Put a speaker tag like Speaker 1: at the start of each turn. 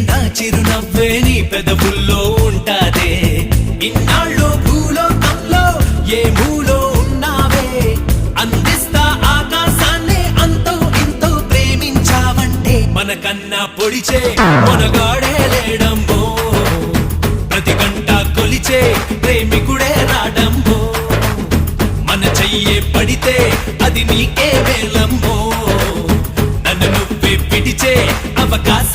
Speaker 1: నా చిరునవ్వే నీ పెదవుల్లో ఉంటాదే. ఇన్నాళ్ళు భూలోకంలో ఏ మూలో ఉన్నావే, అందిస్తా ఆకాశాన్ని అంతో ఇంతో ప్రేమించావంటే. మనకన్నా పొడిచే మనగాడే లేడమ్మో, ప్రతి గంట కొలిచే ప్రేమికుడే రాడమ్మో. మన చెయ్యే పడితే అది నీకే వేలమ్మో, నన్ను నువ్వే పిడిచే అవకాశం